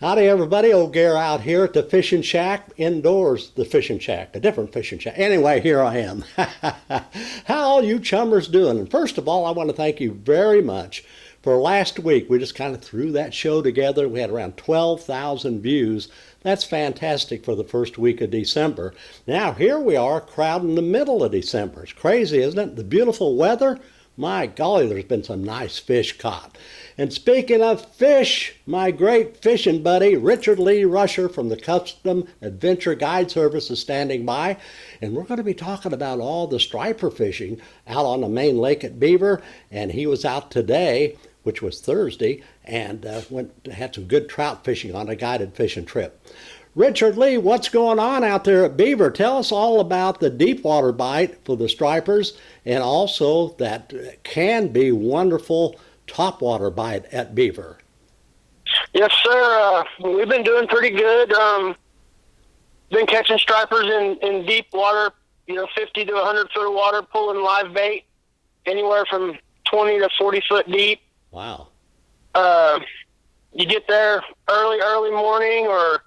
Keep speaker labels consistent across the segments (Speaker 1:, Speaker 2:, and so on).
Speaker 1: Howdy, everybody. Old Gare out here at the fishing shack, indoors, the fishing shack, a different fishing shack. Anyway, here I am. How all you chummers doing? And first of all, I want to thank you very much for last week. We just kind of threw that show together. We had around 12,000 views. That's fantastic for the first week of December. Now, here we are, crowding the middle of December. It's crazy, isn't it? The beautiful weather. My golly, there's been some nice fish caught. And speaking of fish, my great fishing buddy, Richard Lee Rusher from the Custom Adventure Guide Service is standing by. And we're going to be talking about all the striper fishing out on the main lake at Beaver. And he was out today, which was Thursday, and had some good trout fishing on a guided fishing trip. Richard Lee, what's going on out there at Beaver? Tell us all about the deep water bite for the stripers and also that can be wonderful topwater bite at Beaver.
Speaker 2: Yes, sir. We've been doing pretty good. Been catching stripers in deep water, 50 to 100 foot of water, pulling live bait anywhere from 20 to 40 foot deep.
Speaker 1: Wow.
Speaker 2: You get there early morning or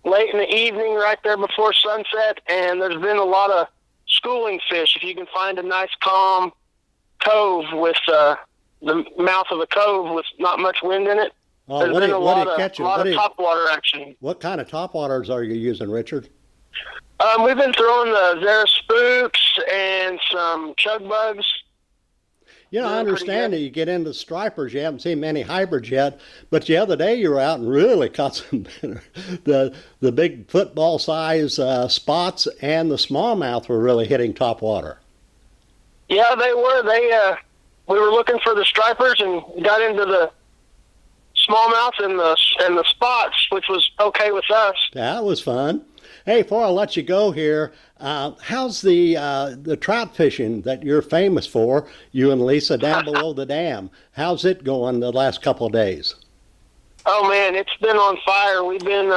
Speaker 2: late in the evening, right there before sunset, and there's been a lot of schooling fish. If you can find a nice calm cove with the mouth of a cove with not much wind in it, there's been a lot of topwater action.
Speaker 1: What kind of topwaters are you using, Richard?
Speaker 2: We've been throwing the Zara spooks and some chug bugs.
Speaker 1: I understand that you get into stripers. You haven't seen many hybrids yet, but the other day you were out and really caught some the big football size spots, and the smallmouth were really hitting top water.
Speaker 2: Yeah, they were. We were looking for the stripers and got into the smallmouth and the spots, which was okay with us.
Speaker 1: That was fun. Hey, before I let you go here, how's the trout fishing that you're famous for, you and Lisa, down below the dam? How's it going the last couple of days?
Speaker 2: Oh, man, it's been on fire. We've been,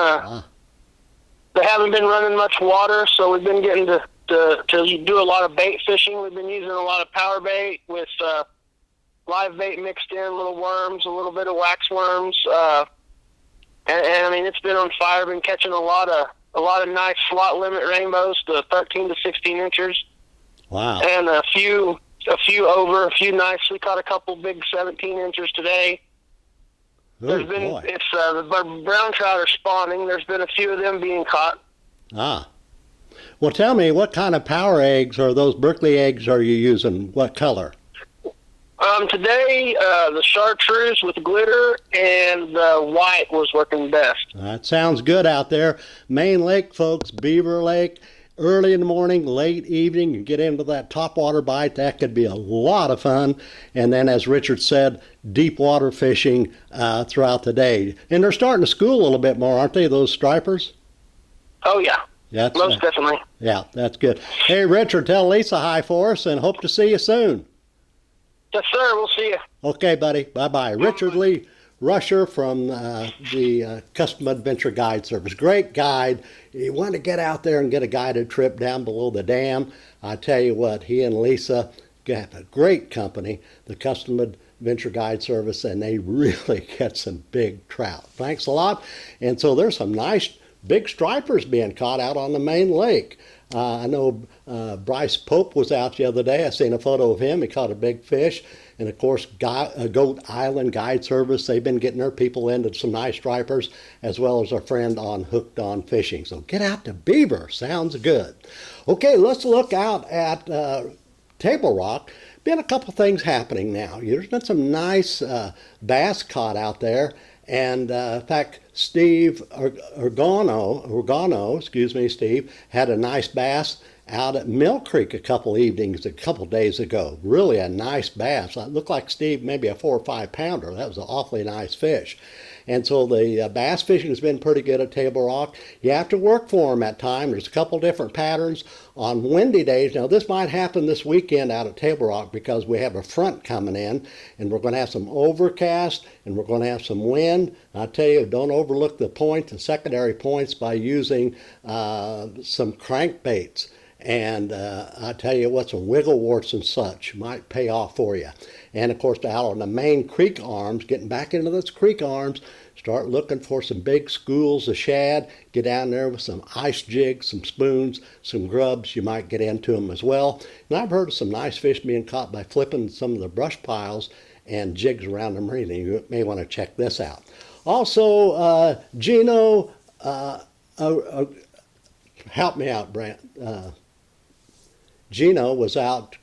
Speaker 2: they haven't been running much water, so we've been getting to do a lot of bait fishing. We've been using a lot of power bait with live bait mixed in, little worms, a little bit of wax worms. And I mean, it's been on fire. Been catching a lot of nice slot limit rainbows to 13 to 16 inches.
Speaker 1: Wow.
Speaker 2: And a few over, a few nice. We caught a couple big 17 inches today. The brown trout are spawning. There's been a few of them being caught.
Speaker 1: Ah. Well, tell me, what kind of power eggs or those Berkeley eggs are you using? What color?
Speaker 2: Today, the chartreuse with glitter and the white was working best.
Speaker 1: That sounds good out there. Main Lake, folks, Beaver Lake, early in the morning, late evening, you get into that topwater bite. That could be a lot of fun. And then, as Richard said, deep water fishing throughout the day. And they're starting to school a little bit more, aren't they, those stripers?
Speaker 2: Oh, yeah. Most definitely.
Speaker 1: Yeah, that's good. Hey, Richard, tell Lisa hi for us and hope to see you soon.
Speaker 2: Yes, sir. We'll see you.
Speaker 1: Okay, buddy. Bye-bye. Richard Lee Rusher from the Custom Adventure Guide Service. Great guide. You want to get out there and get a guided trip down below the dam. I tell you what, he and Lisa have a great company, the Custom Adventure Guide Service, and they really get some big trout. Thanks a lot. And so there's some nice big stripers being caught out on the main lake. I know Bryce Pope was out the other day. I seen a photo of him. He caught a big fish. And, of course, Goat Island Guide Service, they've been getting their people into some nice stripers, as well as our friend on Hooked on Fishing. So get out to Beaver. Sounds good. Okay, let's look out at Table Rock. Been a couple things happening now. There's been some nice bass caught out there. And in fact, Steve Organo, Steve, had a nice bass out at Mill Creek a couple days ago. Really a nice bass. It looked like Steve, maybe a 4 or 5 pounder. That was an awfully nice fish. And so the bass fishing has been pretty good at Table Rock. You have to work for them at times. There's a couple different patterns. On windy days, now this might happen this weekend out at Table Rock because we have a front coming in, and we're going to have some overcast, and we're going to have some wind. I tell you, don't overlook the points and secondary points by using some crankbaits. And I tell you what, some wiggle warts and such might pay off for you. And of course, out on the main creek arms, getting back into those creek arms, start looking for some big schools of shad. Get down there with some ice jigs, some spoons, some grubs. You might get into them as well. And I've heard of some nice fish being caught by flipping some of the brush piles and jigs around the marina. You may want to check this out. Also, Gino, help me out, Brant. Gino was out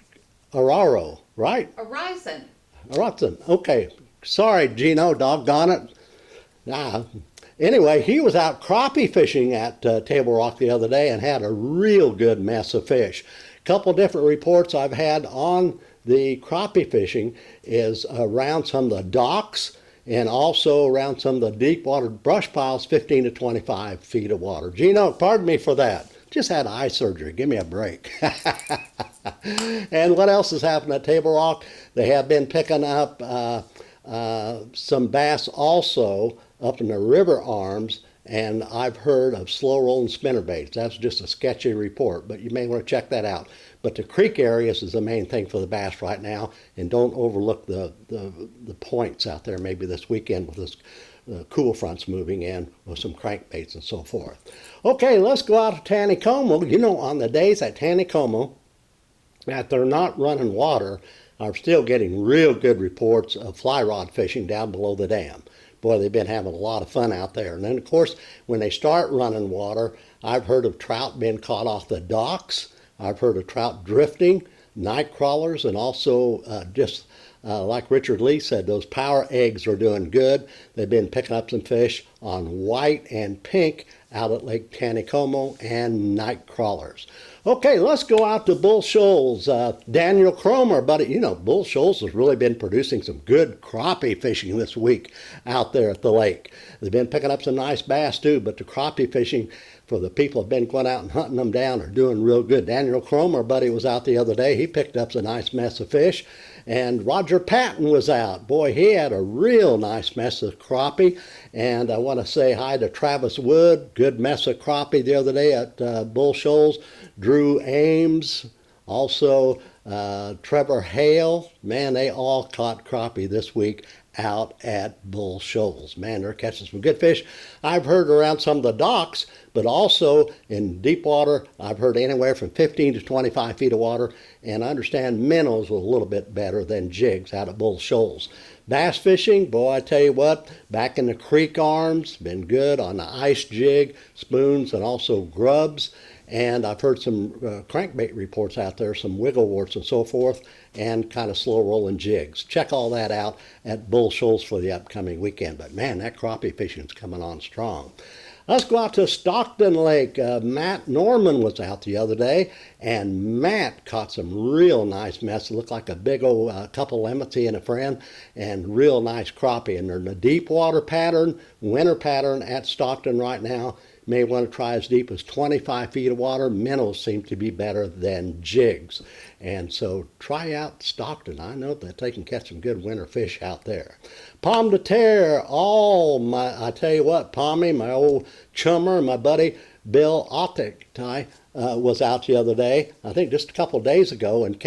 Speaker 1: Araro, right? Horizon. Okay. Sorry, Gino, doggone it. Anyway, he was out crappie fishing at Table Rock the other day and had a real good mess of fish. A couple different reports I've had on the crappie fishing is around some of the docks and also around some of the deep water brush piles, 15 to 25 feet of water. Gino, pardon me for that. Just had eye surgery. Give me a break. And what else has happened at Table Rock? They have been picking up some bass also up in the river arms, and I've heard of slow rolling spinnerbaits. That's just a sketchy report, but you may want to check that out. But the creek areas is the main thing for the bass right now, and don't overlook the points out there maybe this weekend with this cool fronts moving in with some crankbaits and so forth. Okay, let's go out to Taneycomo. You know, on the days at Taneycomo that they're not running water, I'm still getting real good reports of fly rod fishing down below the dam. Boy, they've been having a lot of fun out there. And then, of course, when they start running water, I've heard of trout being caught off the docks. I've heard of trout drifting, night crawlers, and also like Richard Lee said, those power eggs are doing good. They've been picking up some fish on white and pink out at Lake Taneycomo and night crawlers. Okay, let's go out to Bull Shoals. Daniel Cromer, buddy, you know, Bull Shoals has really been producing some good crappie fishing this week out there at the lake. They've been picking up some nice bass too, but the crappie fishing for the people who have been going out and hunting them down are doing real good. Daniel Cromer, buddy, was out the other day. He picked up a nice mess of fish. And Roger Patton was out. Boy, he had a real nice mess of crappie. And I want to say hi to Travis Wood. Good mess of crappie the other day at Bull Shoals. Drew Ames. Also Trevor Hale. Man, they all caught crappie this week out at Bull Shoals. Man, they're catching some good fish. I've heard around some of the docks, but also in deep water, I've heard anywhere from 15 to 25 feet of water, and I understand minnows were a little bit better than jigs out at Bull Shoals. Bass fishing, boy, I tell you what, back in the creek arms, been good on the ice jig, spoons, and also grubs. And I've heard some crankbait reports out there, some wiggle warts and so forth, and kind of slow rolling jigs. Check all that out at Bull Shoals for the upcoming weekend. But man, that crappie fishing's coming on strong. Let's go out to Stockton Lake. Matt Norman was out the other day, and Matt caught some real nice mess. It looked like a big old couple limits, he and a friend, and real nice crappie. And they're in a deep water pattern, winter pattern at Stockton right now. May want to try as deep as 25 feet of water. Minnows seem to be better than jigs. And so try out Stockton. I know that they can catch some good winter fish out there. Pomme de terre, I tell you what, Pommy, my old chummer, my buddy Bill Octecti was out the other day, I think just a couple of days ago, and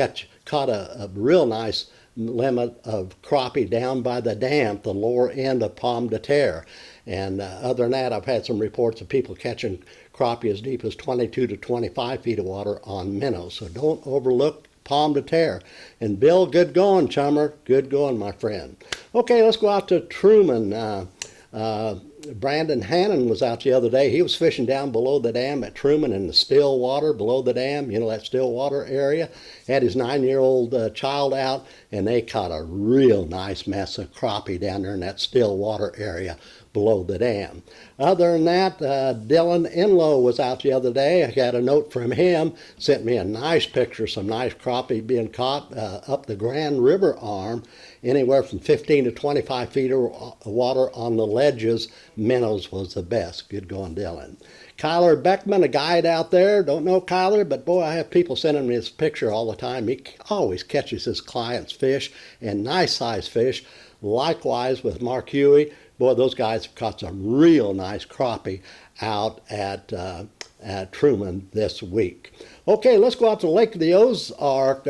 Speaker 1: caught a real nice limit of crappie down by the dam, the lower end of Pomme de terre. And other than that, I've had some reports of people catching crappie as deep as 22 to 25 feet of water on minnows. So don't overlook Pomme de terre. And Bill, good going, chummer. Good going, my friend. Okay, let's go out to Truman. Brandon Hannon was out the other day. He was fishing down below the dam at Truman in the still water below the dam, you know, that still water area. Had his 9-year-old child out, and they caught a real nice mess of crappie down there in that still water area below the dam. Other than that, Dylan Enlow was out the other day. I got a note from him, sent me a nice picture, some nice crappie being caught up the Grand River arm, anywhere from 15 to 25 feet of water on the ledges. Minnows was the best. Good going, Dylan. Kyler Beckman, a guide out there. Don't know Kyler, but boy, I have people sending me this picture all the time. He always catches his clients' fish, and nice size fish. Likewise with Mark Huey. Boy, those guys have caught some real nice crappie out at at Truman this week. Okay, let's go out to Lake of the Ozark.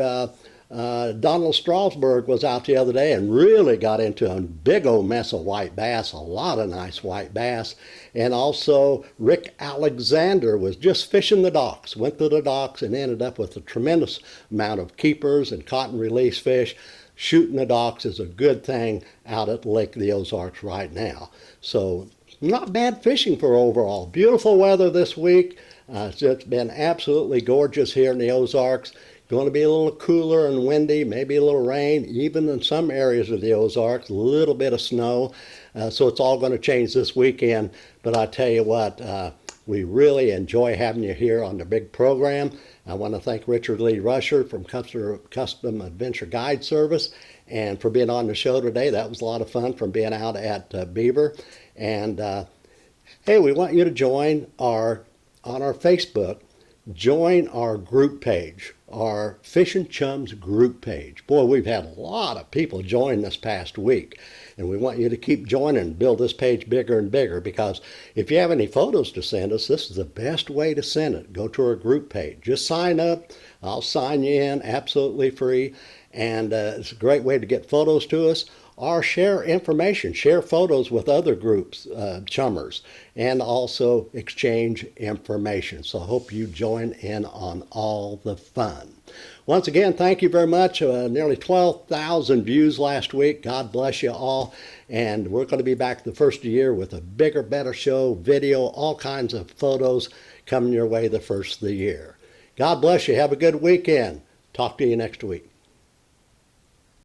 Speaker 1: Donald Strasburg was out the other day and really got into a big old mess of white bass, a lot of nice white bass. And also Rick Alexander was just fishing the docks, went to the docks and ended up with a tremendous amount of keepers and cotton release fish. Shooting the docks is a good thing out at Lake of the Ozarks right now. So not bad fishing for overall. Beautiful weather this week. It's been absolutely gorgeous here in the Ozarks. Going to be a little cooler and windy, maybe a little rain, even in some areas of the Ozarks, a little bit of snow. So it's all going to change this weekend. But I tell you what, we really enjoy having you here on the big program. I want to thank Richard Lee Rusher from Custom Adventure Guide Service and for being on the show today. That was a lot of fun from being out at Beaver. And hey, we want you to join on our Facebook. Join our group page, our Fishing Chums group page. Boy, we've had a lot of people join this past week, and we want you to keep joining and build this page bigger and bigger, because if you have any photos to send us, this is the best way to send it. Go to our group page. Just sign up. I'll sign you in absolutely free, and it's a great way to get photos to us, or share information, share photos with other groups, chummers, and also exchange information. So I hope you join in on all the fun. Once again, thank you very much. Nearly 12,000 views last week. God bless you all. And we're going to be back the first of the year with a bigger, better show, video, all kinds of photos coming your way the first of the year. God bless you. Have a good weekend. Talk to you next week.